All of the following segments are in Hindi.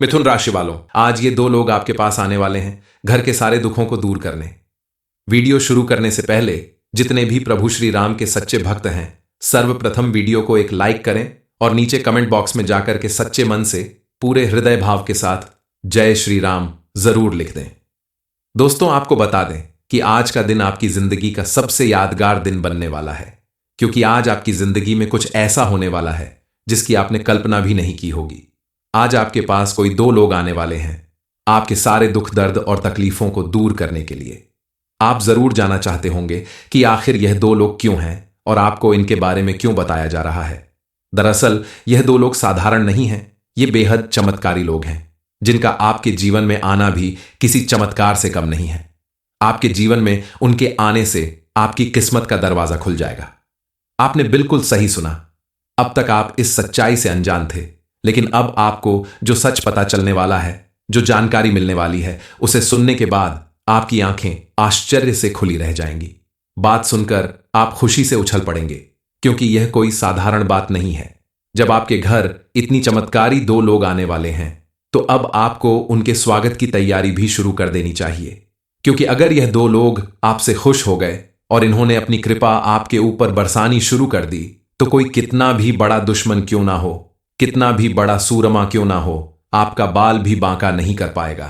मिथुन राशि वालों, आज ये दो लोग आपके पास आने वाले हैं घर के सारे दुखों को दूर करने। वीडियो शुरू करने से पहले जितने भी प्रभु श्री राम के सच्चे भक्त हैं, सर्वप्रथम वीडियो को एक लाइक करें और नीचे कमेंट बॉक्स में जाकर के सच्चे मन से पूरे हृदय भाव के साथ जय श्री राम जरूर लिख दें। दोस्तों, आपको बता दें कि आज का दिन आपकी जिंदगी का सबसे यादगार दिन बनने वाला है, क्योंकि आज आपकी जिंदगी में कुछ ऐसा होने वाला है जिसकी आपने कल्पना भी नहीं की होगी। आज आपके पास कोई दो लोग आने वाले हैं आपके सारे दुख दर्द और तकलीफों को दूर करने के लिए। आप जरूर जानना चाहते होंगे कि आखिर यह दो लोग क्यों हैं और आपको इनके बारे में क्यों बताया जा रहा है। दरअसल यह दो लोग साधारण नहीं हैं, ये बेहद चमत्कारी लोग हैं जिनका आपके जीवन में आना भी किसी चमत्कार से कम नहीं है। आपके जीवन में उनके आने से आपकी किस्मत का दरवाजा खुल जाएगा। आपने बिल्कुल सही सुना। अब तक आप इस सच्चाई से अनजान थे, लेकिन अब आपको जो सच पता चलने वाला है, जो जानकारी मिलने वाली है, उसे सुनने के बाद आपकी आंखें आश्चर्य से खुली रह जाएंगी। बात सुनकर आप खुशी से उछल पड़ेंगे, क्योंकि यह कोई साधारण बात नहीं है। जब आपके घर इतनी चमत्कारी दो लोग आने वाले हैं, तो अब आपको उनके स्वागत की तैयारी भी शुरू कर देनी चाहिए, क्योंकि अगर यह दो लोग आपसे खुश हो गए और इन्होंने अपनी कृपा आपके ऊपर बरसानी शुरू कर दी, तो कोई कितना भी बड़ा दुश्मन क्यों ना हो, कितना भी बड़ा सूरमा क्यों ना हो, आपका बाल भी बांका नहीं कर पाएगा।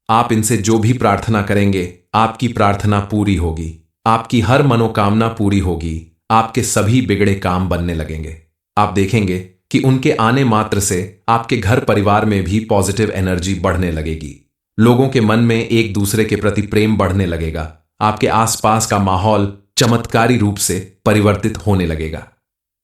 आप इनसे जो भी प्रार्थना करेंगे, आपकी प्रार्थना पूरी होगी, आपकी हर मनोकामना पूरी होगी, आपके सभी बिगड़े काम बनने लगेंगे। आप देखेंगे कि उनके आने मात्र से आपके घर परिवार में भी पॉजिटिव एनर्जी बढ़ने लगेगी। लोगों के मन में एक दूसरे के प्रति प्रेम बढ़ने लगेगा। आपके आसपास का माहौल चमत्कारी रूप से परिवर्तित होने लगेगा।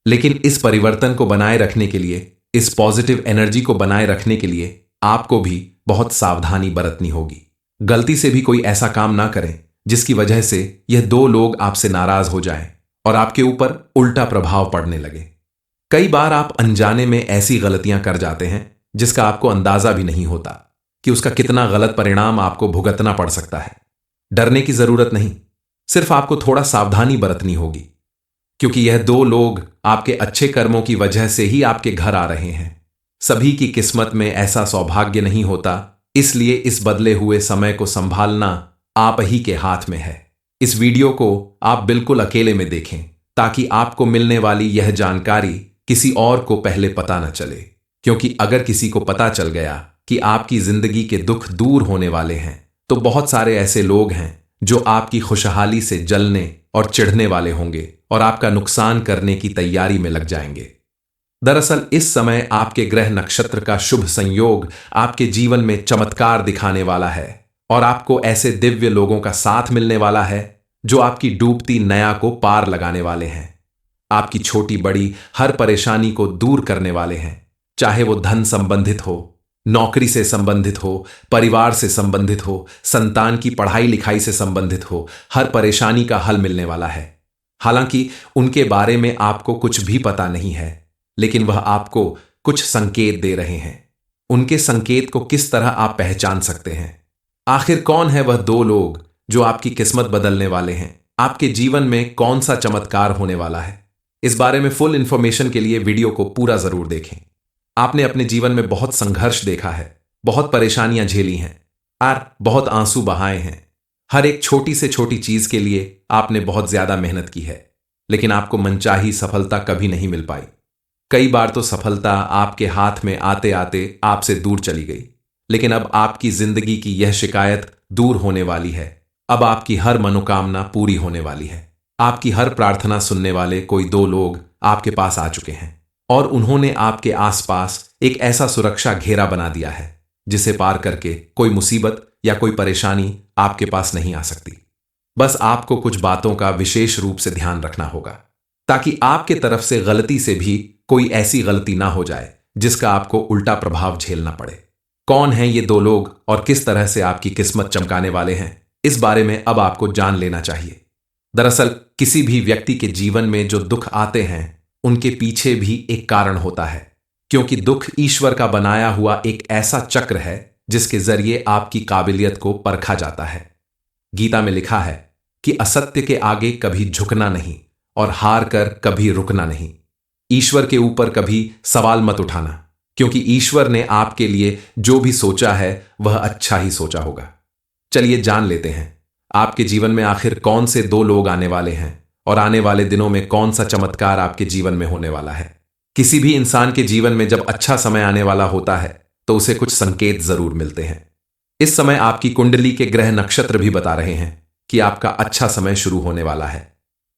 लेकिन इस परिवर्तन को बनाए रखने के लिए, इस पॉजिटिव एनर्जी को बनाए रखने के लिए आपको भी बहुत सावधानी बरतनी होगी। गलती से भी कोई ऐसा काम ना करें जिसकी वजह से यह दो लोग आपसे नाराज हो जाएं और आपके ऊपर उल्टा प्रभाव पड़ने लगे। कई बार आप अनजाने में ऐसी गलतियां कर जाते हैं जिसका आपको अंदाजा भी नहीं होता कि उसका कितना गलत परिणाम आपको भुगतना पड़ सकता है। डरने की जरूरत नहीं, सिर्फ आपको थोड़ा सावधानी बरतनी होगी, क्योंकि यह दो लोग आपके अच्छे कर्मों की वजह से ही आपके घर आ रहे हैं। सभी की किस्मत में ऐसा सौभाग्य नहीं होता, इसलिए इस बदले हुए समय को संभालना आप ही के हाथ में है। इस वीडियो को आप बिल्कुल अकेले में देखें, ताकि आपको मिलने वाली यह जानकारी किसी और को पहले पता न चले, क्योंकि अगर किसी को पता चल गया कि आपकी जिंदगी के दुख दूर होने वाले हैं, तो बहुत सारे ऐसे लोग हैं जो आपकी खुशहाली से जलने और चिढ़ने वाले होंगे और आपका नुकसान करने की तैयारी में लग जाएंगे। दरअसल इस समय आपके ग्रह नक्षत्र का शुभ संयोग आपके जीवन में चमत्कार दिखाने वाला है और आपको ऐसे दिव्य लोगों का साथ मिलने वाला है जो आपकी डूबती नया को पार लगाने वाले हैं। आपकी छोटी बड़ी हर परेशानी को दूर करने वाले हैं, चाहे वो धन संबंधित हो, नौकरी से संबंधित हो, परिवार से संबंधित हो, संतान की पढ़ाई लिखाई से संबंधित हो। हर परेशानी का हल मिलने वाला है। हालांकि उनके बारे में आपको कुछ भी पता नहीं है, लेकिन वह आपको कुछ संकेत दे रहे हैं। उनके संकेत को किस तरह आप पहचान सकते हैं? आखिर कौन है वह दो लोग जो आपकी किस्मत बदलने वाले हैं? आपके जीवन में कौन सा चमत्कार होने वाला है? इस बारे में फुल इंफॉर्मेशन के लिए वीडियो को पूरा जरूर देखें। आपने अपने जीवन में बहुत संघर्ष देखा है, बहुत परेशानियां झेली हैं और बहुत आंसू बहाए हैं। हर एक छोटी से छोटी चीज के लिए आपने बहुत ज्यादा मेहनत की है, लेकिन आपको मनचाही सफलता कभी नहीं मिल पाई। कई बार तो सफलता आपके हाथ में आते आते आपसे दूर चली गई, लेकिन अब आपकी जिंदगी की यह शिकायत दूर होने वाली है। अब आपकी हर मनोकामना पूरी होने वाली है। आपकी हर प्रार्थना सुनने वाले कोई दो लोग आपके पास आ चुके हैं और उन्होंने आपके आसपास एक ऐसा सुरक्षा घेरा बना दिया है जिसे पार करके कोई मुसीबत या कोई परेशानी आपके पास नहीं आ सकती। बस आपको कुछ बातों का विशेष रूप से ध्यान रखना होगा, ताकि आपके तरफ से गलती से भी कोई ऐसी गलती ना हो जाए जिसका आपको उल्टा प्रभाव झेलना पड़े। कौन हैं ये दो लोग और किस तरह से आपकी किस्मत चमकाने वाले हैं, इस बारे में अब आपको जान लेना चाहिए। दरअसल किसी भी व्यक्ति के जीवन में जो दुख आते हैं, उनके पीछे भी एक कारण होता है, क्योंकि दुख ईश्वर का बनाया हुआ एक ऐसा चक्र है जिसके जरिए आपकी काबिलियत को परखा जाता है। गीता में लिखा है कि असत्य के आगे कभी झुकना नहीं और हार कर कभी रुकना नहीं। ईश्वर के ऊपर कभी सवाल मत उठाना, क्योंकि ईश्वर ने आपके लिए जो भी सोचा है वह अच्छा ही सोचा होगा। चलिए जान लेते हैं आपके जीवन में आखिर कौन से दो लोग आने वाले हैं और आने वाले दिनों में कौन सा चमत्कार आपके जीवन में होने वाला है। किसी भी इंसान के जीवन में जब अच्छा समय आने वाला होता है तो उसे कुछ संकेत जरूर मिलते हैं। इस समय आपकी कुंडली के ग्रह नक्षत्र भी बता रहे हैं कि आपका अच्छा समय शुरू होने वाला है।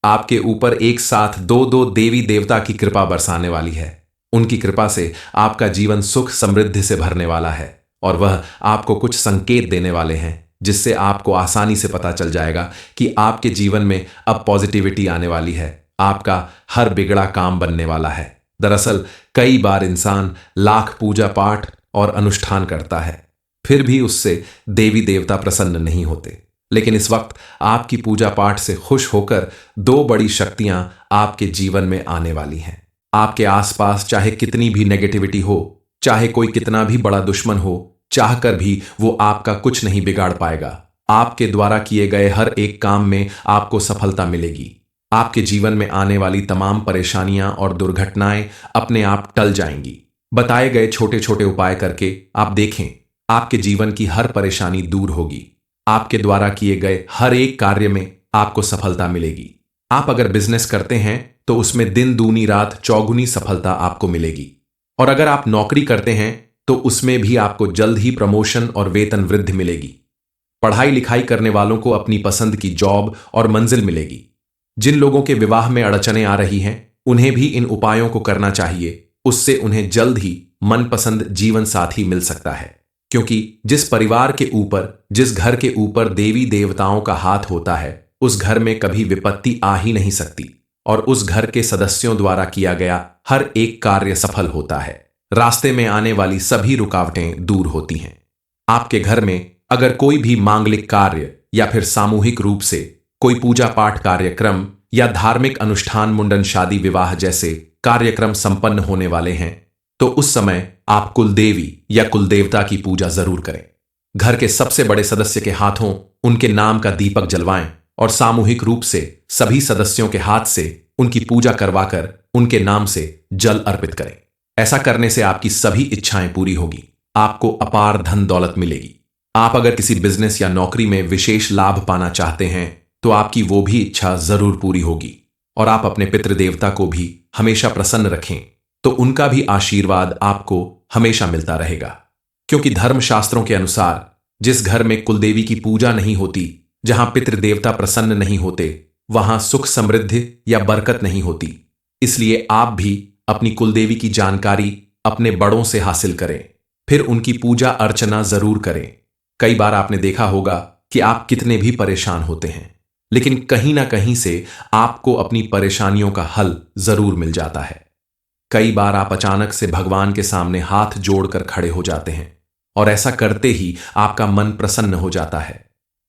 आपके ऊपर एक साथ दो दो देवी देवता की कृपा बरसाने वाली है। उनकी कृपा से आपका जीवन सुख समृद्धि से भरने वाला है और वह आपको कुछ संकेत देने वाले हैं जिससे आपको आसानी से पता चल जाएगा कि आपके जीवन में अब पॉजिटिविटी आने वाली है। आपका हर बिगड़ा काम बनने वाला है। दरअसल कई बार इंसान लाख पूजा पाठ और अनुष्ठान करता है फिर भी उससे देवी देवता प्रसन्न नहीं होते। लेकिन इस वक्त आपकी पूजा पाठ से खुश होकर दो बड़ी शक्तियां आपके जीवन में आने वाली हैं। आपके आसपास चाहे कितनी भी नेगेटिविटी हो, चाहे कोई कितना भी बड़ा दुश्मन हो, चाहकर भी वो आपका कुछ नहीं बिगाड़ पाएगा। आपके द्वारा किए गए हर एक काम में आपको सफलता मिलेगी। आपके जीवन में आने वाली तमाम परेशानियां और दुर्घटनाएं अपने आप टल जाएंगी। बताए गए छोटे छोटे उपाय करके आप देखें, आपके जीवन की हर परेशानी दूर होगी। आपके द्वारा किए गए हर एक कार्य में आपको सफलता मिलेगी। आप अगर बिजनेस करते हैं तो उसमें दिन दूनी रात चौगुनी सफलता आपको मिलेगी। और अगर आप नौकरी करते हैं तो उसमें भी आपको जल्द ही प्रमोशन और वेतन वृद्धि मिलेगी। पढ़ाई लिखाई करने वालों को अपनी पसंद की जॉब और मंजिल मिलेगी। जिन लोगों के विवाह में अड़चनें आ रही हैं उन्हें भी इन उपायों को करना चाहिए। उससे उन्हें जल्द ही मनपसंद जीवन साथी मिल सकता है। क्योंकि जिस परिवार के ऊपर, जिस घर के ऊपर देवी देवताओं का हाथ होता है उस घर में कभी विपत्ति आ ही नहीं सकती और उस घर के सदस्यों द्वारा किया गया हर एक कार्य सफल होता है। रास्ते में आने वाली सभी रुकावटें दूर होती हैं। आपके घर में अगर कोई भी मांगलिक कार्य या फिर सामूहिक रूप से कोई पूजा पाठ कार्यक्रम या धार्मिक अनुष्ठान, मुंडन, शादी, विवाह जैसे कार्यक्रम संपन्न होने वाले हैं तो उस समय आप कुलदेवी या कुलदेवता की पूजा जरूर करें। घर के सबसे बड़े सदस्य के हाथों उनके नाम का दीपक जलवाएं और सामूहिक रूप से सभी सदस्यों के हाथ से उनकी पूजा करवाकर उनके नाम से जल अर्पित करें। ऐसा करने से आपकी सभी इच्छाएं पूरी होगी। आपको अपार धन दौलत मिलेगी। आप अगर किसी बिजनेस या नौकरी में विशेष लाभ पाना चाहते हैं तो आपकी वो भी इच्छा जरूर पूरी होगी। और आप अपने पितृदेवता को भी हमेशा प्रसन्न रखें तो उनका भी आशीर्वाद आपको हमेशा मिलता रहेगा। क्योंकि धर्मशास्त्रों के अनुसार जिस घर में कुलदेवी की पूजा नहीं होती, जहां पितृदेवता प्रसन्न नहीं होते, वहां सुख समृद्धि या बरकत नहीं होती। इसलिए आप भी अपनी कुलदेवी की जानकारी अपने बड़ों से हासिल करें, फिर उनकी पूजा अर्चना जरूर करें। कई बार आपने देखा होगा कि आप कितने भी परेशान होते हैं लेकिन कहीं ना कहीं से आपको अपनी परेशानियों का हल जरूर मिल जाता है। कई बार आप अचानक से भगवान के सामने हाथ जोड़कर खड़े हो जाते हैं और ऐसा करते ही आपका मन प्रसन्न हो जाता है।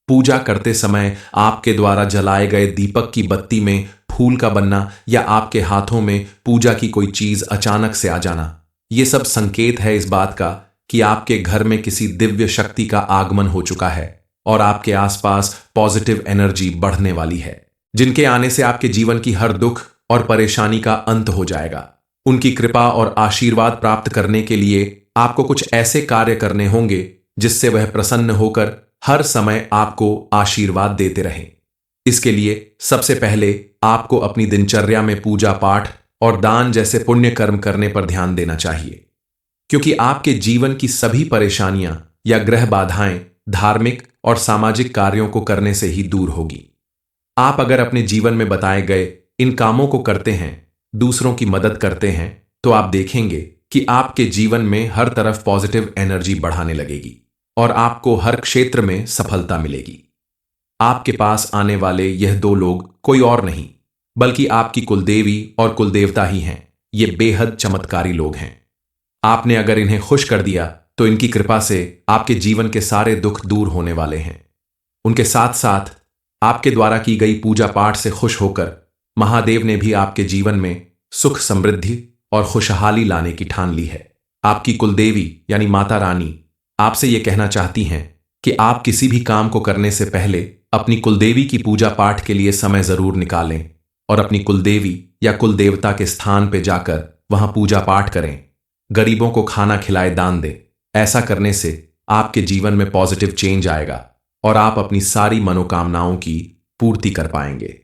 पूजा करते समय आपके द्वारा जलाए गए दीपक की बत्ती में फूल का बनना या आपके हाथों में पूजा की कोई चीज अचानक से आ जाना, ये सब संकेत है इस बात का कि आपके घर में किसी दिव्य शक्ति का आगमन हो चुका है और आपके आसपास पॉजिटिव एनर्जी बढ़ने वाली है, जिनके आने से आपके जीवन की हर दुख और परेशानी का अंत हो जाएगा। उनकी कृपा और आशीर्वाद प्राप्त करने के लिए आपको कुछ ऐसे कार्य करने होंगे जिससे वह प्रसन्न होकर हर समय आपको आशीर्वाद देते रहें। इसके लिए सबसे पहले आपको अपनी दिनचर्या में पूजा पाठ और दान जैसे पुण्य कर्म करने पर ध्यान देना चाहिए। क्योंकि आपके जीवन की सभी परेशानियां या ग्रह बाधाएं धार्मिक और सामाजिक कार्यों को करने से ही दूर होगी। आप अगर अपने जीवन में बताए गए इन कामों को करते हैं, दूसरों की मदद करते हैं, तो आप देखेंगे कि आपके जीवन में हर तरफ पॉजिटिव एनर्जी बढ़ाने लगेगी और आपको हर क्षेत्र में सफलता मिलेगी। आपके पास आने वाले यह दो लोग कोई और नहीं बल्कि आपकी कुलदेवी और कुलदेवता ही हैं। ये बेहद चमत्कारी लोग हैं। आपने अगर इन्हें खुश कर दिया तो इनकी कृपा से आपके जीवन के सारे दुख दूर होने वाले हैं। उनके साथ साथ आपके द्वारा की गई पूजा पाठ से खुश होकर महादेव ने भी आपके जीवन में सुख समृद्धि और खुशहाली लाने की ठान ली है। आपकी कुलदेवी यानी माता रानी आपसे यह कहना चाहती हैं कि आप किसी भी काम को करने से पहले अपनी कुलदेवी की पूजा पाठ के लिए समय जरूर निकालें और अपनी कुलदेवी या कुलदेवता के स्थान पर जाकर वहां पूजा पाठ करें। गरीबों को खाना खिलाए, दान दें। ऐसा करने से आपके जीवन में पॉजिटिव चेंज आएगा और आप अपनी सारी मनोकामनाओं की पूर्ति कर पाएंगे।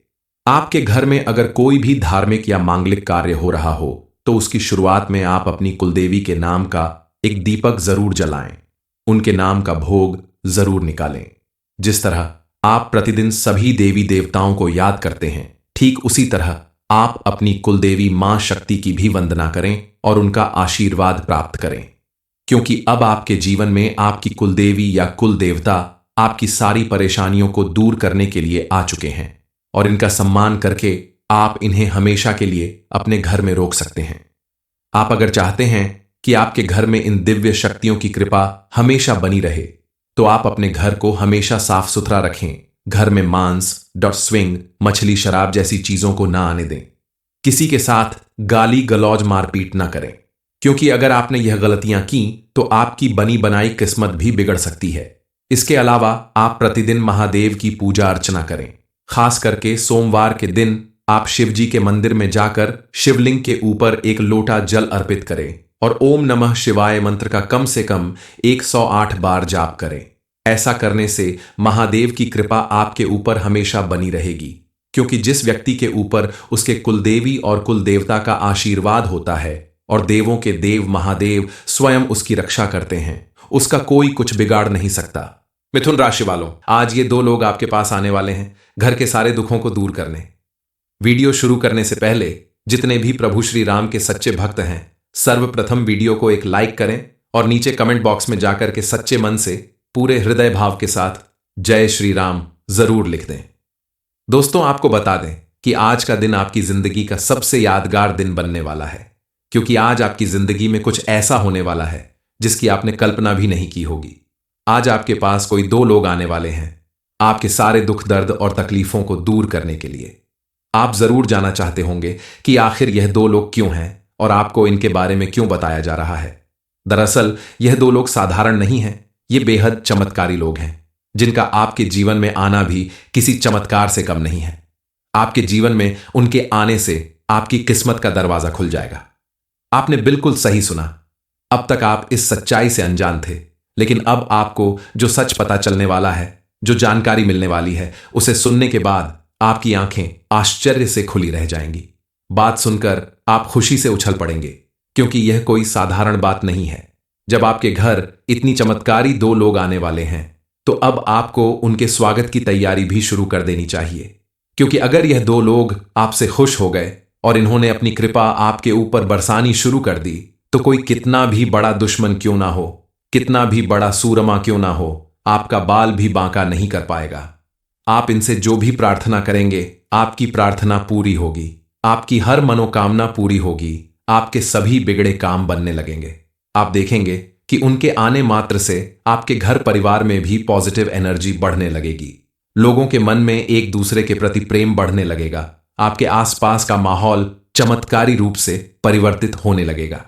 आपके घर में अगर कोई भी धार्मिक या मांगलिक कार्य हो रहा हो तो उसकी शुरुआत में आप अपनी कुलदेवी के नाम का एक दीपक जरूर जलाएं। उनके नाम का भोग जरूर निकालें। जिस तरह आप प्रतिदिन सभी देवी देवताओं को याद करते हैं, ठीक उसी तरह आप अपनी कुलदेवी मां शक्ति की भी वंदना करें और उनका आशीर्वाद प्राप्त करें, क्योंकि अब आपके जीवन में आपकी कुलदेवी या कुल देवता आपकी सारी परेशानियों को दूर करने के लिए आ चुके हैं और इनका सम्मान करके आप इन्हें हमेशा के लिए अपने घर में रोक सकते हैं। आप अगर चाहते हैं कि आपके घर में इन दिव्य शक्तियों की कृपा हमेशा बनी रहे तो आप अपने घर को हमेशा साफ सुथरा रखें। घर में मांस, स्विंग, मछली, शराब जैसी चीजों को ना आने दें। किसी के साथ गाली गलौज मारपीट ना करें, क्योंकि अगर आपने यह गलतियां की तो आपकी बनी बनाई किस्मत भी बिगड़ सकती है। इसके अलावा आप प्रतिदिन महादेव की पूजा अर्चना करें। खास करके सोमवार के दिन आप शिव जी के मंदिर में जाकर शिवलिंग के ऊपर एक लोटा जल अर्पित करें और ओम नमः शिवाय मंत्र का कम से कम 108 बार जाप करें। ऐसा करने से महादेव की कृपा आपके ऊपर हमेशा बनी रहेगी, क्योंकि जिस व्यक्ति के ऊपर उसके कुलदेवी और कुलदेवता का आशीर्वाद होता है और देवों के देव महादेव स्वयं उसकी रक्षा करते हैं, उसका कोई कुछ बिगाड़ नहीं सकता। मिथुन राशि वालों, आज ये 2 लोग आपके पास आने वाले हैं घर के सारे दुखों को दूर करने। वीडियो शुरू करने से पहले जितने भी प्रभु श्री राम के सच्चे भक्त हैं, सर्वप्रथम वीडियो को एक लाइक करें और नीचे कमेंट बॉक्स में जाकर के सच्चे मन से पूरे हृदय भाव के साथ जय श्री राम जरूर लिख दें। दोस्तों, आपको बता दें कि आज का दिन आपकी जिंदगी का सबसे यादगार दिन बनने वाला है, क्योंकि आज आपकी जिंदगी में कुछ ऐसा होने वाला है जिसकी आपने कल्पना भी नहीं की होगी। आज आपके पास कोई 2 लोग आने वाले हैं आपके सारे दुख दर्द और तकलीफों को दूर करने के लिए। आप जरूर जानना चाहते होंगे कि आखिर यह 2 लोग क्यों हैं और आपको इनके बारे में क्यों बताया जा रहा है। दरअसल यह 2 लोग साधारण नहीं हैं, ये बेहद चमत्कारी लोग हैं जिनका आपके जीवन में आना भी किसी चमत्कार से कम नहीं है। आपके जीवन में उनके आने से आपकी किस्मत का दरवाजा खुल जाएगा। आपने बिल्कुल सही सुना। अब तक आप इस सच्चाई से अनजान थे, लेकिन अब आपको जो सच पता चलने वाला है, जो जानकारी मिलने वाली है, उसे सुनने के बाद आपकी आंखें आश्चर्य से खुली रह जाएंगी। बात सुनकर आप खुशी से उछल पड़ेंगे, क्योंकि यह कोई साधारण बात नहीं है। जब आपके घर इतनी चमत्कारी 2 लोग आने वाले हैं तो अब आपको उनके स्वागत की तैयारी भी शुरू कर देनी चाहिए, क्योंकि अगर यह 2 लोग आपसे खुश हो गए और इन्होंने अपनी कृपा आपके ऊपर बरसानी शुरू कर दी तो कोई कितना भी बड़ा दुश्मन क्यों ना हो, कितना भी बड़ा सूरमा क्यों ना हो, आपका बाल भी बांका नहीं कर पाएगा। आप इनसे जो भी प्रार्थना करेंगे आपकी प्रार्थना पूरी होगी, आपकी हर मनोकामना पूरी होगी, आपके सभी बिगड़े काम बनने लगेंगे। आप देखेंगे कि उनके आने मात्र से आपके घर परिवार में भी पॉजिटिव एनर्जी बढ़ने लगेगी। लोगों के मन में एक दूसरे के प्रति प्रेम बढ़ने लगेगा। आपके आसपास का माहौल चमत्कारी रूप से परिवर्तित होने लगेगा।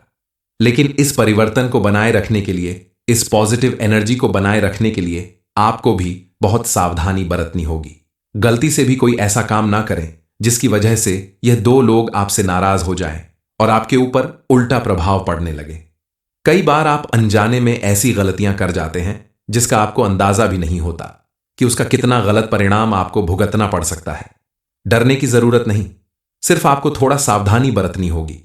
लेकिन इस परिवर्तन को बनाए रखने के लिए, इस पॉजिटिव एनर्जी को बनाए रखने के लिए आपको भी बहुत सावधानी बरतनी होगी। गलती से भी कोई ऐसा काम ना करें जिसकी वजह से यह 2 लोग आपसे नाराज हो जाएं और आपके ऊपर उल्टा प्रभाव पड़ने लगे। कई बार आप अनजाने में ऐसी गलतियां कर जाते हैं जिसका आपको अंदाजा भी नहीं होता कि उसका कितना गलत परिणाम आपको भुगतना पड़ सकता है। डरने की जरूरत नहीं, सिर्फ आपको थोड़ा सावधानी बरतनी होगी,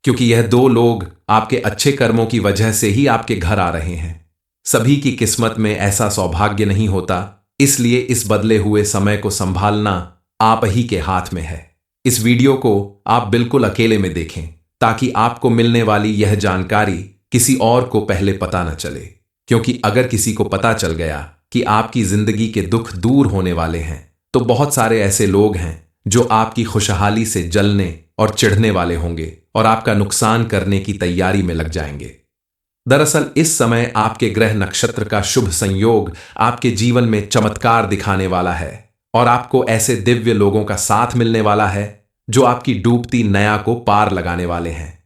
क्योंकि यह 2 लोग आपके अच्छे कर्मों की वजह से ही आपके घर आ रहे हैं। सभी की किस्मत में ऐसा सौभाग्य नहीं होता, इसलिए इस बदले हुए समय को संभालना आप ही के हाथ में है। इस वीडियो को आप बिल्कुल अकेले में देखें ताकि आपको मिलने वाली यह जानकारी किसी और को पहले पता न चले, क्योंकि अगर किसी को पता चल गया कि आपकी जिंदगी के दुख दूर होने वाले हैं तो बहुत सारे ऐसे लोग हैं जो आपकी खुशहाली से जलने और चिढ़ने वाले होंगे और आपका नुकसान करने की तैयारी में लग जाएंगे। दरअसल इस समय आपके ग्रह नक्षत्र का शुभ संयोग आपके जीवन में चमत्कार दिखाने वाला है और आपको ऐसे दिव्य लोगों का साथ मिलने वाला है जो आपकी डूबती नया को पार लगाने वाले हैं।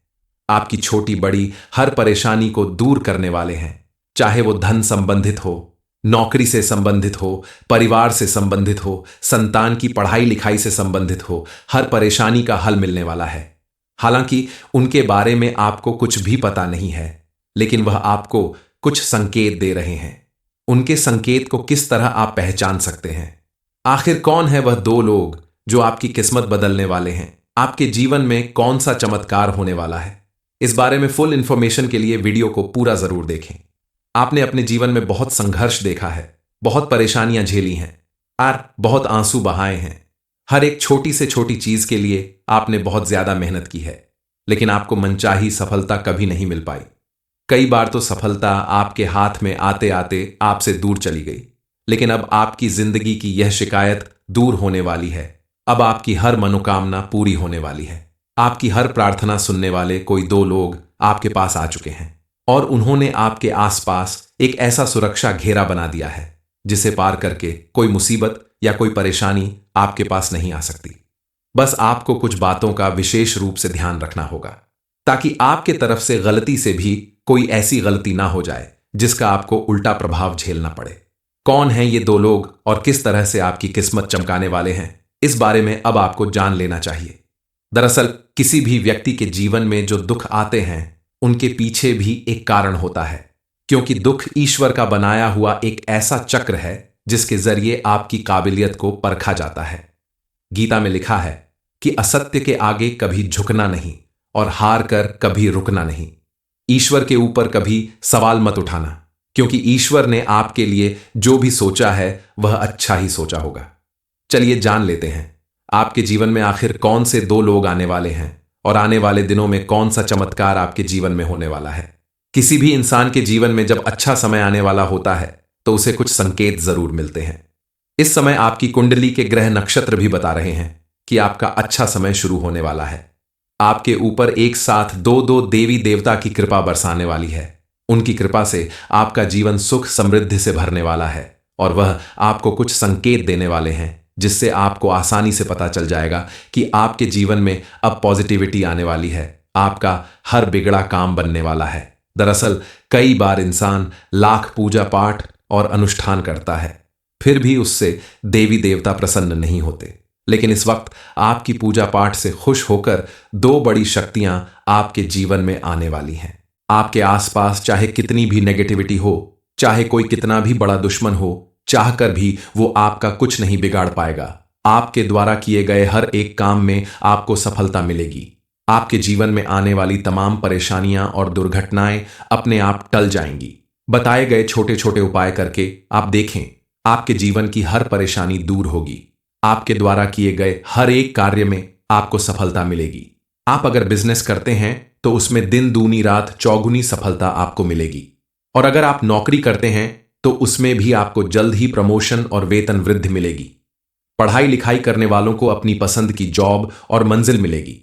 आपकी छोटी बड़ी हर परेशानी को दूर करने वाले हैं, चाहे वो धन संबंधित हो, नौकरी से संबंधित हो, परिवार से संबंधित हो, संतान की पढ़ाई लिखाई से संबंधित हो, हर परेशानी का हल मिलने वाला है। हालांकि उनके बारे में आपको कुछ भी पता नहीं है, लेकिन वह आपको कुछ संकेत दे रहे हैं। उनके संकेत को किस तरह आप पहचान सकते हैं? आखिर कौन है वह दो लोग जो आपकी किस्मत बदलने वाले हैं? आपके जीवन में कौन सा चमत्कार होने वाला है? इस बारे में फुल इंफॉर्मेशन के लिए वीडियो को पूरा जरूर देखें। आपने अपने जीवन में बहुत संघर्ष देखा है, बहुत परेशानियां झेली हैं और बहुत आंसू बहाए हैं। हर एक छोटी से छोटी चीज के लिए आपने बहुत ज्यादा मेहनत की है, लेकिन आपको मनचाही सफलता कभी नहीं मिल पाई। कई बार तो सफलता आपके हाथ में आते आते आपसे दूर चली गई, लेकिन अब आपकी जिंदगी की यह शिकायत दूर होने वाली है। अब आपकी हर मनोकामना पूरी होने वाली है। आपकी हर प्रार्थना सुनने वाले कोई दो लोग आपके पास आ चुके हैं और उन्होंने आपके आसपास एक ऐसा सुरक्षा घेरा बना दिया है जिसे पार करके कोई मुसीबत या कोई परेशानी आपके पास नहीं आ सकती। बस आपको कुछ बातों का विशेष रूप से ध्यान रखना होगा ताकि आपके तरफ से गलती से भी कोई ऐसी गलती ना हो जाए जिसका आपको उल्टा प्रभाव झेलना पड़े। कौन हैं ये दो लोग और किस तरह से आपकी किस्मत चमकाने वाले हैं, इस बारे में अब आपको जान लेना चाहिए। दरअसल किसी भी व्यक्ति के जीवन में जो दुख आते हैं उनके पीछे भी एक कारण होता है, क्योंकि दुख ईश्वर का बनाया हुआ एक ऐसा चक्र है जिसके जरिए आपकी काबिलियत को परखा जाता है। गीता में लिखा है कि असत्य के आगे कभी झुकना नहीं और हार कर कभी रुकना नहीं। ईश्वर के ऊपर कभी सवाल मत उठाना, क्योंकि ईश्वर ने आपके लिए जो भी सोचा है वह अच्छा ही सोचा होगा। चलिए जान लेते हैं आपके जीवन में आखिर कौन से दो लोग आने वाले हैं और आने वाले दिनों में कौन सा चमत्कार आपके जीवन में होने वाला है। किसी भी इंसान के जीवन में जब अच्छा समय आने वाला होता है तो उसे कुछ संकेत जरूर मिलते हैं। इस समय आपकी कुंडली के ग्रह नक्षत्र भी बता रहे हैं कि आपका अच्छा समय शुरू होने वाला है। आपके ऊपर एक साथ दो दो देवी देवता की कृपा बरसाने वाली है। उनकी कृपा से आपका जीवन सुख समृद्धि से भरने वाला है और वह आपको कुछ संकेत देने वाले हैं जिससे आपको आसानी से पता चल जाएगा कि आपके जीवन में अब पॉजिटिविटी आने वाली है। आपका हर बिगड़ा काम बनने वाला है। दरअसल कई बार इंसान लाख पूजा पाठ और अनुष्ठान करता है, फिर भी उससे देवी देवता प्रसन्न नहीं होते। लेकिन इस वक्त आपकी पूजा पाठ से खुश होकर दो बड़ी शक्तियां आपके जीवन में आने वाली हैं। आपके आसपास चाहे कितनी भी नेगेटिविटी हो, चाहे कोई कितना भी बड़ा दुश्मन हो, चाहकर भी वो आपका कुछ नहीं बिगाड़ पाएगा। आपके द्वारा किए गए हर एक काम में आपको सफलता मिलेगी। आपके जीवन में आने वाली तमाम परेशानियां और दुर्घटनाएं अपने आप टल जाएंगी। बताए गए छोटे छोटे उपाय करके आप देखें, आपके जीवन की हर परेशानी दूर होगी। आपके द्वारा किए गए हर एक कार्य में आपको सफलता मिलेगी। आप अगर बिजनेस करते हैं तो उसमें दिन दूनी रात चौगुनी सफलता आपको मिलेगी, और अगर आप नौकरी करते हैं तो उसमें भी आपको जल्द ही प्रमोशन और वेतन वृद्धि मिलेगी। पढ़ाई लिखाई करने वालों को अपनी पसंद की जॉब और मंजिल मिलेगी।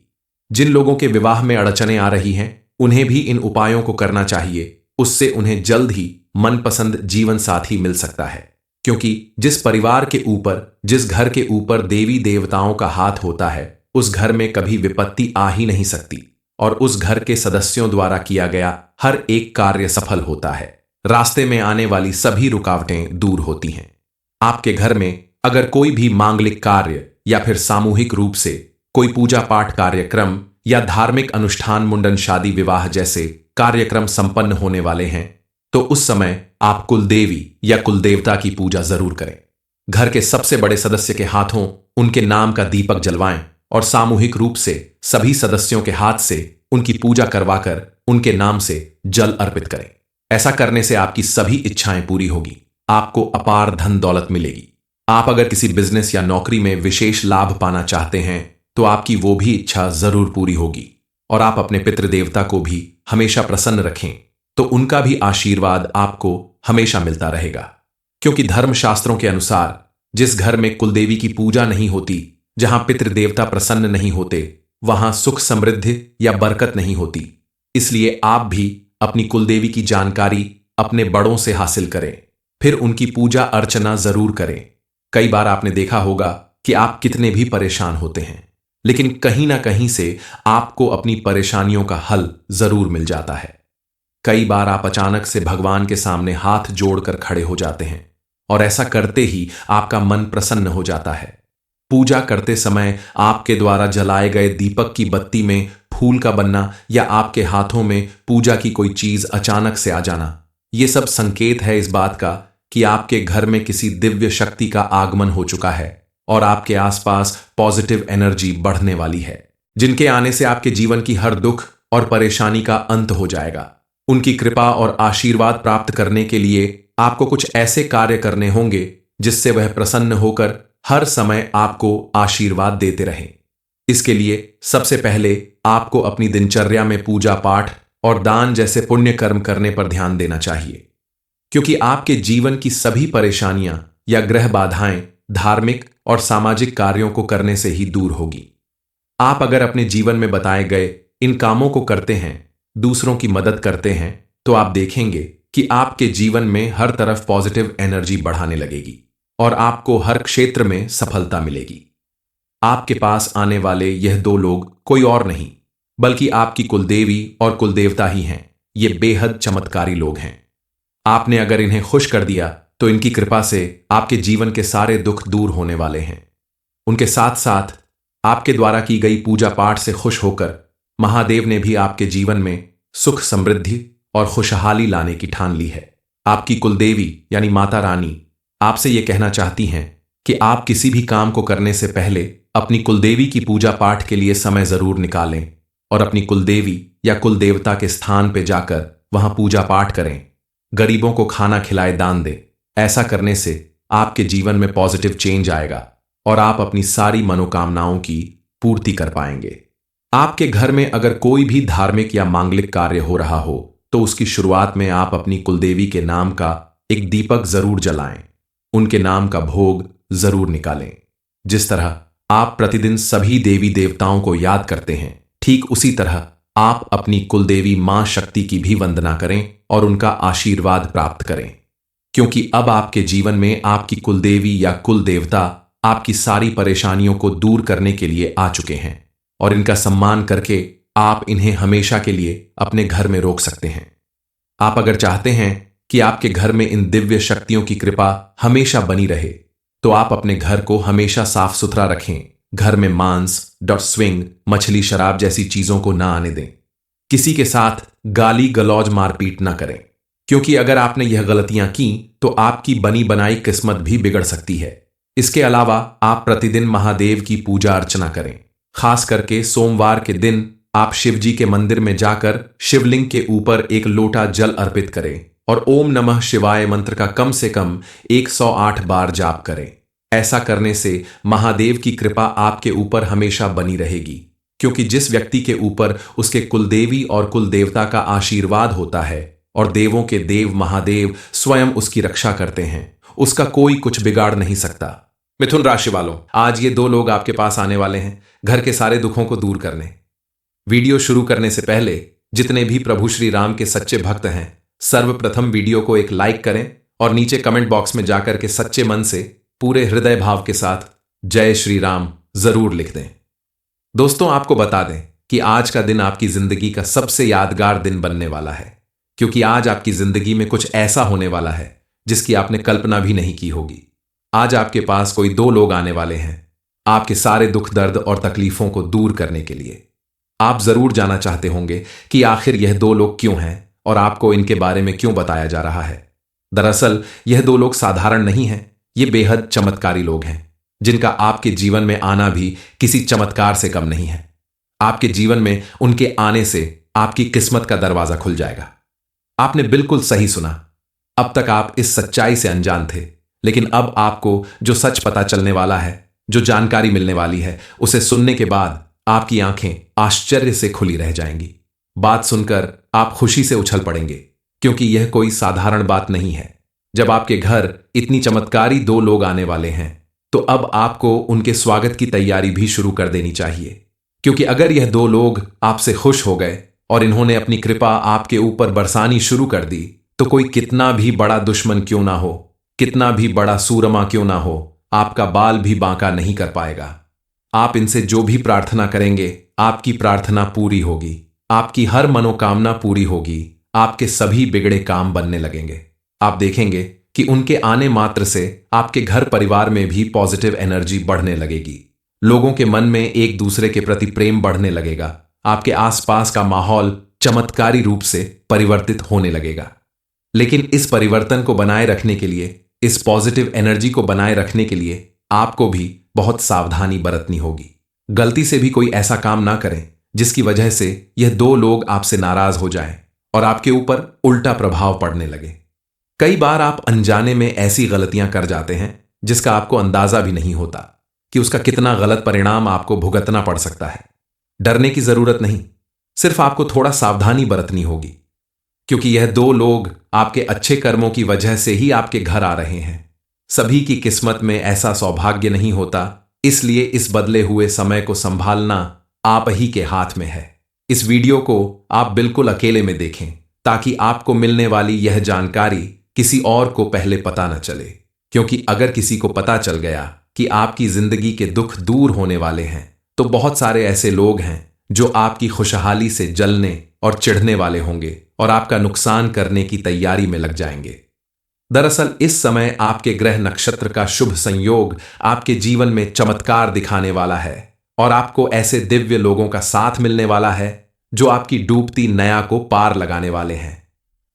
जिन लोगों के विवाह में अड़चनें आ रही हैं उन्हें भी इन उपायों को करना चाहिए। उससे उन्हें जल्द ही मनपसंद जीवन साथी मिल सकता है, क्योंकि जिस परिवार के ऊपर, जिस घर के ऊपर देवी देवताओं का हाथ होता है उस घर में कभी विपत्ति आ ही नहीं सकती और उस घर के सदस्यों द्वारा किया गया हर एक कार्य सफल होता है। रास्ते में आने वाली सभी रुकावटें दूर होती हैं। आपके घर में अगर कोई भी मांगलिक कार्य या फिर सामूहिक रूप से कोई पूजा पाठ कार्यक्रम या धार्मिक अनुष्ठान, मुंडन, शादी, विवाह जैसे कार्यक्रम संपन्न होने वाले हैं तो उस समय आप कुलदेवी या कुलदेवता की पूजा जरूर करें। घर के सबसे बड़े सदस्य के हाथों उनके नाम का दीपक जलवाएं और सामूहिक रूप से सभी सदस्यों के हाथ से उनकी पूजा करवाकर उनके नाम से जल अर्पित करें। ऐसा करने से आपकी सभी इच्छाएं पूरी होगी। आपको अपार धन दौलत मिलेगी। आप अगर किसी बिजनेस या नौकरी में विशेष लाभ पाना चाहते हैं तो आपकी वो भी इच्छा जरूर पूरी होगी। और आप अपने पितृ देवता को भी हमेशा प्रसन्न रखें तो उनका भी आशीर्वाद आपको हमेशा मिलता रहेगा, क्योंकि धर्मशास्त्रों के अनुसार जिस घर में कुलदेवी की पूजा नहीं होती, जहां पितृदेवता प्रसन्न नहीं होते, वहां सुख समृद्धि या बरकत नहीं होती। इसलिए आप भी अपनी कुलदेवी की जानकारी अपने बड़ों से हासिल करें, फिर उनकी पूजा अर्चना जरूर करें। कई बार आपने देखा होगा कि आप कितने भी परेशान होते हैं, लेकिन कहीं ना कहीं से आपको अपनी परेशानियों का हल जरूर मिल जाता है। कई बार आप अचानक से भगवान के सामने हाथ जोड़कर खड़े हो जाते हैं और ऐसा करते ही आपका मन प्रसन्न हो जाता है। पूजा करते समय आपके द्वारा जलाए गए दीपक की बत्ती में फूल का बनना या आपके हाथों में पूजा की कोई चीज अचानक से आ जाना, ये सब संकेत है इस बात का कि आपके घर में किसी दिव्य शक्ति का आगमन हो चुका है और आपके आसपास पॉजिटिव एनर्जी बढ़ने वाली है, जिनके आने से आपके जीवन की हर दुख और परेशानी का अंत हो जाएगा। उनकी कृपा और आशीर्वाद प्राप्त करने के लिए आपको कुछ ऐसे कार्य करने होंगे जिससे वह प्रसन्न होकर हर समय आपको आशीर्वाद देते रहें। इसके लिए सबसे पहले आपको अपनी दिनचर्या में पूजा पाठ और दान जैसे पुण्य कर्म करने पर ध्यान देना चाहिए, क्योंकि आपके जीवन की सभी परेशानियां या ग्रह बाधाएं धार्मिक और सामाजिक कार्यों को करने से ही दूर होगी। आप अगर अपने जीवन में बताए गए इन कामों को करते हैं, दूसरों की मदद करते हैं, तो आप देखेंगे कि आपके जीवन में हर तरफ पॉजिटिव एनर्जी बढ़ाने लगेगी और आपको हर क्षेत्र में सफलता मिलेगी। आपके पास आने वाले यह दो लोग कोई और नहीं बल्कि आपकी कुलदेवी और कुलदेवता ही हैं। ये बेहद चमत्कारी लोग हैं। आपने अगर इन्हें खुश कर दिया तो इनकी कृपा से आपके जीवन के सारे दुख दूर होने वाले हैं। उनके साथ साथ आपके द्वारा की गई पूजा पाठ से खुश होकर महादेव ने भी आपके जीवन में सुख समृद्धि और खुशहाली लाने की ठान ली है। आपकी कुलदेवी यानी माता रानी आपसे यह कहना चाहती हैं कि आप किसी भी काम को करने से पहले अपनी कुलदेवी की पूजा पाठ के लिए समय जरूर निकालें और अपनी कुलदेवी या कुलदेवता के स्थान पर जाकर वहां पूजा पाठ करें। गरीबों को खाना खिलाए दान दें। ऐसा करने से आपके जीवन में पॉजिटिव चेंज आएगा और आप अपनी सारी मनोकामनाओं की पूर्ति कर पाएंगे। आपके घर में अगर कोई भी धार्मिक या मांगलिक कार्य हो रहा हो तो उसकी शुरुआत में आप अपनी कुलदेवी के नाम का एक दीपक जरूर जलाएं। उनके नाम का भोग जरूर निकालें। जिस तरह आप प्रतिदिन सभी देवी देवताओं को याद करते हैं, ठीक उसी तरह आप अपनी कुलदेवी मां शक्ति की भी वंदना करें और उनका आशीर्वाद प्राप्त करें, क्योंकि अब आपके जीवन में आपकी कुलदेवी या कुल देवता आपकी सारी परेशानियों को दूर करने के लिए आ चुके हैं और इनका सम्मान करके आप इन्हें हमेशा के लिए अपने घर में रोक सकते हैं। आप अगर चाहते हैं कि आपके घर में इन दिव्य शक्तियों की कृपा हमेशा बनी रहे तो आप अपने घर को हमेशा साफ सुथरा रखें। घर में मांस, स्विंग, मछली, शराब जैसी चीजों को ना आने दें। किसी के साथ गाली गलौज मारपीट ना करें, क्योंकि अगर आपने यह गलतियां की तो आपकी बनी बनाई किस्मत भी बिगड़ सकती है। इसके अलावा आप प्रतिदिन महादेव की पूजा अर्चना करें। खास करके सोमवार के दिन आप शिव जी के मंदिर में जाकर शिवलिंग के ऊपर एक लोटा जल अर्पित करें और ओम नमः शिवाय मंत्र का कम से कम 108 बार जाप करें। ऐसा करने से महादेव की कृपा आपके ऊपर हमेशा बनी रहेगी, क्योंकि जिस व्यक्ति के ऊपर उसके कुलदेवी और कुलदेवता का आशीर्वाद होता है और देवों के देव महादेव स्वयं उसकी रक्षा करते हैं, उसका कोई कुछ बिगाड़ नहीं सकता। मिथुन राशि वालों, आज ये दो लोग आपके पास आने वाले हैं घर के सारे दुखों को दूर करने। वीडियो शुरू करने से पहले जितने भी प्रभु श्री राम के सच्चे भक्त हैं, सर्वप्रथम वीडियो को एक लाइक करें और नीचे कमेंट बॉक्स में जाकर के सच्चे मन से पूरे हृदय भाव के साथ जय श्री राम जरूर लिख दें। दोस्तों, आपको बता दें कि आज का दिन आपकी जिंदगी का सबसे यादगार दिन बनने वाला है, क्योंकि आज आपकी जिंदगी में कुछ ऐसा होने वाला है जिसकी आपने कल्पना भी नहीं की होगी। आज आपके पास कोई दो लोग आने वाले हैं आपके सारे दुख दर्द और तकलीफों को दूर करने के लिए। आप जरूर जानना चाहते होंगे कि आखिर यह दो लोग क्यों हैं और आपको इनके बारे में क्यों बताया जा रहा है। दरअसल यह दो लोग साधारण नहीं हैं, ये बेहद चमत्कारी लोग हैं जिनका आपके जीवन में आना भी किसी चमत्कार से कम नहीं है। आपके जीवन में उनके आने से आपकी किस्मत का दरवाजा खुल जाएगा। आपने बिल्कुल सही सुना। अब तक आप इस सच्चाई से अनजान थे, लेकिन अब आपको जो सच पता चलने वाला है, जो जानकारी मिलने वाली है, उसे सुनने के बाद आपकी आंखें आश्चर्य से खुली रह जाएंगी। बात सुनकर आप खुशी से उछल पड़ेंगे, क्योंकि यह कोई साधारण बात नहीं है। जब आपके घर इतनी चमत्कारी दो लोग आने वाले हैं तो अब आपको उनके स्वागत की तैयारी भी शुरू कर देनी चाहिए, क्योंकि अगर यह दो लोग आपसे खुश हो गए और इन्होंने अपनी कृपा आपके ऊपर बरसानी शुरू कर दी तो कोई कितना भी बड़ा दुश्मन क्यों ना हो, कितना भी बड़ा सूरमा क्यों ना हो, आपका बाल भी बांका नहीं कर पाएगा। आप इनसे जो भी प्रार्थना करेंगे आपकी प्रार्थना पूरी होगी, आपकी हर मनोकामना पूरी होगी, आपके सभी बिगड़े काम बनने लगेंगे। आप देखेंगे कि उनके आने मात्र से आपके घर परिवार में भी पॉजिटिव एनर्जी बढ़ने लगेगी। लोगों के मन में एक दूसरे के प्रति प्रेम बढ़ने लगेगा आपके आसपास का माहौल चमत्कारी रूप से परिवर्तित होने लगेगा। लेकिन इस परिवर्तन को बनाए रखने के लिए, इस पॉजिटिव एनर्जी को बनाए रखने के लिए आपको भी बहुत सावधानी बरतनी होगी। गलती से भी कोई ऐसा काम ना करें जिसकी वजह से यह दो लोग आपसे नाराज हो जाएं और आपके ऊपर उल्टा प्रभाव पड़ने लगे। कई बार आप अनजाने में ऐसी गलतियां कर जाते हैं जिसका आपको अंदाजा भी नहीं होता कि उसका कितना गलत परिणाम आपको भुगतना पड़ सकता है। डरने की जरूरत नहीं, सिर्फ आपको थोड़ा सावधानी बरतनी होगी, क्योंकि यह दो लोग आपके अच्छे कर्मों की वजह से ही आपके घर आ रहे हैं। सभी की किस्मत में ऐसा सौभाग्य नहीं होता, इसलिए इस बदले हुए समय को संभालना आप ही के हाथ में है। इस वीडियो को आप बिल्कुल अकेले में देखें ताकि आपको मिलने वाली यह जानकारी किसी और को पहले पता न चले, क्योंकि अगर किसी को पता चल गया कि आपकी जिंदगी के दुख दूर होने वाले हैं तो बहुत सारे ऐसे लोग हैं जो आपकी खुशहाली से जलने और चिढ़ने वाले होंगे और आपका नुकसान करने की तैयारी में लग जाएंगे। दरअसल इस समय आपके ग्रह नक्षत्र का शुभ संयोग आपके जीवन में चमत्कार दिखाने वाला है और आपको ऐसे दिव्य लोगों का साथ मिलने वाला है जो आपकी डूबती नया को पार लगाने वाले हैं।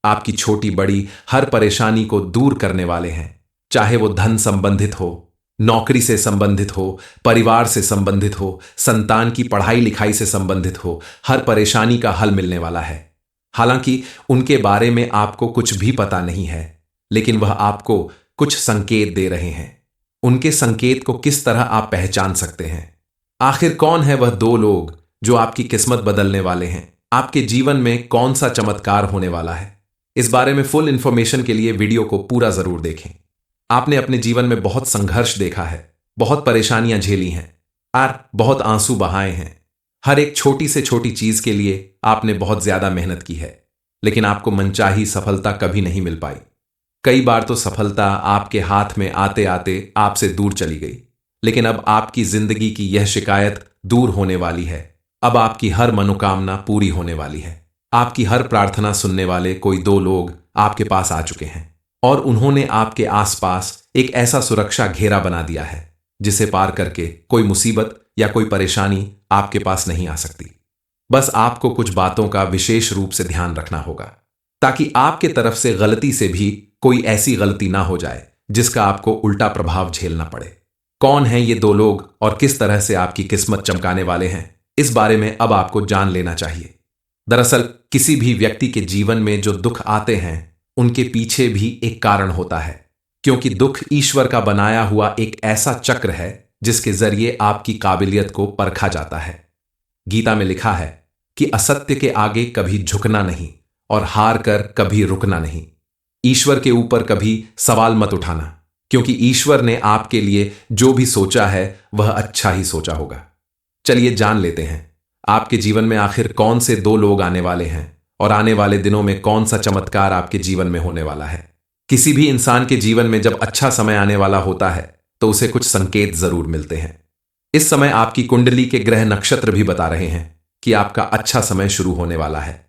आपकी छोटी बड़ी हर परेशानी को दूर करने वाले हैं, चाहे वो धन संबंधित हो, नौकरी से संबंधित हो, परिवार से संबंधित हो, संतान की पढ़ाई लिखाई से संबंधित हो। हर परेशानी का हल मिलने वाला है। हालांकि उनके बारे में आपको कुछ भी पता नहीं है, लेकिन वह आपको कुछ संकेत दे रहे हैं। उनके संकेत को किस तरह आप पहचान सकते हैं? आखिर कौन है वह दो लोग जो आपकी किस्मत बदलने वाले हैं? आपके जीवन में कौन सा चमत्कार होने वाला है? इस बारे में फुल इंफॉर्मेशन के लिए वीडियो को पूरा जरूर देखें। आपने अपने जीवन में बहुत संघर्ष देखा है, बहुत परेशानियां झेली हैं और बहुत आंसू बहाए हैं। हर एक छोटी से छोटी चीज के लिए आपने बहुत ज्यादा मेहनत की है, लेकिन आपको मनचाही सफलता कभी नहीं मिल पाई। कई बार तो सफलता आपके हाथ में आते आते आपसे दूर चली गई, लेकिन अब आपकी जिंदगी की यह शिकायत दूर होने वाली है। अब आपकी हर मनोकामना पूरी होने वाली है। आपकी हर प्रार्थना सुनने वाले कोई दो लोग आपके पास आ चुके हैं और उन्होंने आपके आसपास एक ऐसा सुरक्षा घेरा बना दिया है जिसे पार करके कोई मुसीबत या कोई परेशानी आपके पास नहीं आ सकती। बस आपको कुछ बातों का विशेष रूप से ध्यान रखना होगा ताकि आपके तरफ से गलती से भी कोई ऐसी गलती ना हो जाए जिसका आपको उल्टा प्रभाव झेलना पड़े। कौन हैं ये दो लोग और किस तरह से आपकी किस्मत चमकाने वाले हैं, इस बारे में अब आपको जान लेना चाहिए। दरअसल किसी भी व्यक्ति के जीवन में जो दुख आते हैं उनके पीछे भी एक कारण होता है, क्योंकि दुख ईश्वर का बनाया हुआ एक ऐसा चक्र है जिसके जरिए आपकी काबिलियत को परखा जाता है। गीता में लिखा है कि असत्य के आगे कभी झुकना नहीं और हार कर कभी रुकना नहीं। ईश्वर के ऊपर कभी सवाल मत उठाना, क्योंकि ईश्वर ने आपके लिए जो भी सोचा है वह अच्छा ही सोचा होगा। चलिए जान लेते हैं आपके जीवन में आखिर कौन से दो लोग आने वाले हैं और आने वाले दिनों में कौन सा चमत्कार आपके जीवन में होने वाला है। किसी भी इंसान के जीवन में जब अच्छा समय आने वाला होता है तो उसे कुछ संकेत जरूर मिलते हैं। इस समय आपकी कुंडली के ग्रह नक्षत्र भी बता रहे हैं कि आपका अच्छा समय शुरू होने वाला है।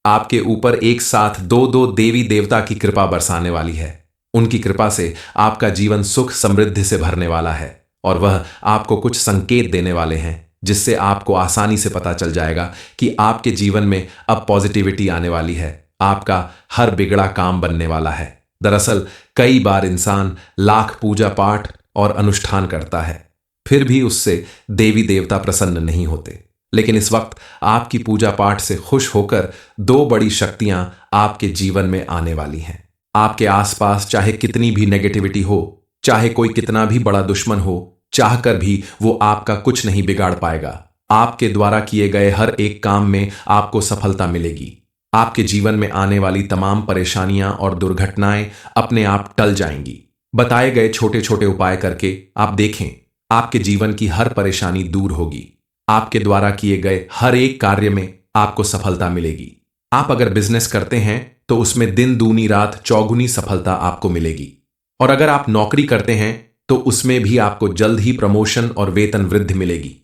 आपके ऊपर एक साथ दो दो देवी देवता की कृपा बरसाने वाली है। उनकी कृपा से आपका जीवन सुख समृद्धि से भरने वाला है और वह आपको कुछ संकेत देने वाले हैं जिससे आपको आसानी से पता चल जाएगा कि आपके जीवन में अब पॉजिटिविटी आने वाली है। आपका हर बिगड़ा काम बनने वाला है। दरअसल कई बार इंसान लाख पूजा पाठ और अनुष्ठान करता है, फिर भी उससे देवी देवता प्रसन्न नहीं होते। लेकिन इस वक्त आपकी पूजा पाठ से खुश होकर दो बड़ी शक्तियां आपके जीवन में आने वाली हैं। आपके आसपास चाहे कितनी भी नेगेटिविटी हो, चाहे कोई कितना भी बड़ा दुश्मन हो, चाहकर भी वो आपका कुछ नहीं बिगाड़ पाएगा। आपके द्वारा किए गए हर एक काम में आपको सफलता मिलेगी। आपके जीवन में आने वाली तमाम परेशानियां और दुर्घटनाएं अपने आप टल जाएंगी। बताए गए छोटे छोटे उपाय करके आप देखें, आपके जीवन की हर परेशानी दूर होगी। आपके द्वारा किए गए हर एक कार्य में आपको सफलता मिलेगी। आप अगर बिजनेस करते हैं तो उसमें दिन दूनी रात चौगुनी सफलता आपको मिलेगी, और अगर आप नौकरी करते हैं तो उसमें भी आपको जल्द ही प्रमोशन और वेतन वृद्धि मिलेगी।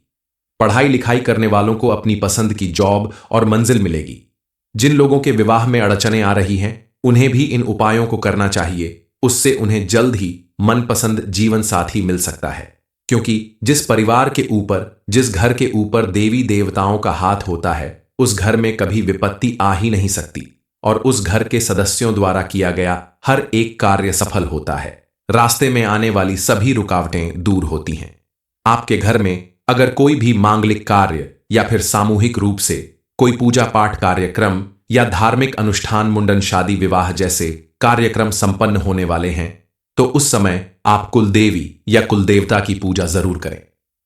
पढ़ाई लिखाई करने वालों को अपनी पसंद की जॉब और मंजिल मिलेगी। जिन लोगों के विवाह में अड़चनें आ रही हैं उन्हें भी इन उपायों को करना चाहिए, उससे उन्हें जल्द ही मनपसंद जीवन साथी मिल सकता है। क्योंकि जिस परिवार के ऊपर, जिस घर के ऊपर देवी देवताओं का हाथ होता है, उस घर में कभी विपत्ति आ ही नहीं सकती और उस घर के सदस्यों द्वारा किया गया हर एक कार्य सफल होता है। रास्ते में आने वाली सभी रुकावटें दूर होती हैं। आपके घर में अगर कोई भी मांगलिक कार्य या फिर सामूहिक रूप से कोई पूजा पाठ कार्यक्रम या धार्मिक अनुष्ठान, मुंडन, शादी, विवाह जैसे कार्यक्रम संपन्न होने वाले हैं, तो उस समय आप कुलदेवी या कुलदेवता की पूजा जरूर करें।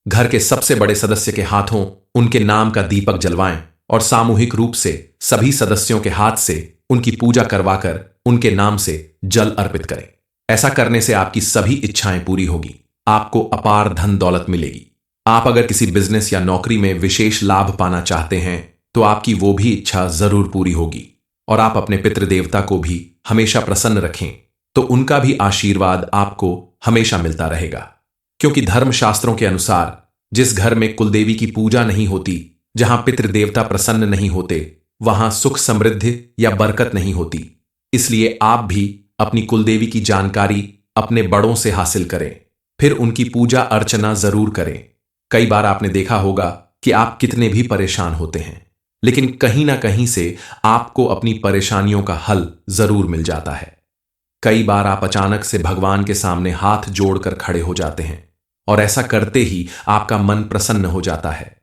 घर के सबसे बड़े सदस्य के हाथों उनके नाम का दीपक जलवाएं और सामूहिक रूप से सभी सदस्यों के हाथ से उनकी पूजा करवाकर उनके नाम से जल अर्पित करें। ऐसा करने से आपकी सभी इच्छाएं पूरी होगी, आपको अपार धन दौलत मिलेगी। आप अगर किसी बिजनेस या नौकरी में विशेष लाभ पाना चाहते हैं तो आपकी वो भी इच्छा जरूर पूरी होगी और आप अपने पितृदेवता को भी हमेशा प्रसन्न रखें तो उनका भी आशीर्वाद आपको हमेशा मिलता रहेगा। क्योंकि धर्मशास्त्रों के अनुसार जिस घर में कुलदेवी की पूजा नहीं होती, जहां पितृदेवता प्रसन्न नहीं होते, वहां सुख, समृद्धि या बरकत नहीं होती। इसलिए आप भी अपनी कुलदेवी की जानकारी अपने बड़ों से हासिल करें, फिर उनकी पूजा अर्चना जरूर करें। कई बार आपने देखा होगा कि आप कितने भी परेशान होते हैं, लेकिन कहीं ना कहीं से आपको अपनी परेशानियों का हल जरूर मिल जाता है। कई बार आप अचानक से भगवान के सामने हाथ जोड़कर खड़े हो जाते हैं और ऐसा करते ही आपका मन प्रसन्न हो जाता है।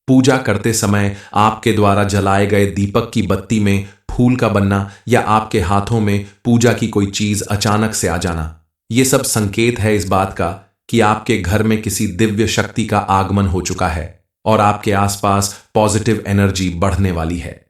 पूजा करते समय आपके द्वारा जलाए गए दीपक की बत्ती में फूल का बनना या आपके हाथों में पूजा की कोई चीज अचानक से आ जाना, ये सब संकेत है इस बात का कि आपके घर में किसी दिव्य शक्ति का आगमन हो चुका है और आपके आसपास पॉजिटिव एनर्जी बढ़ने वाली है।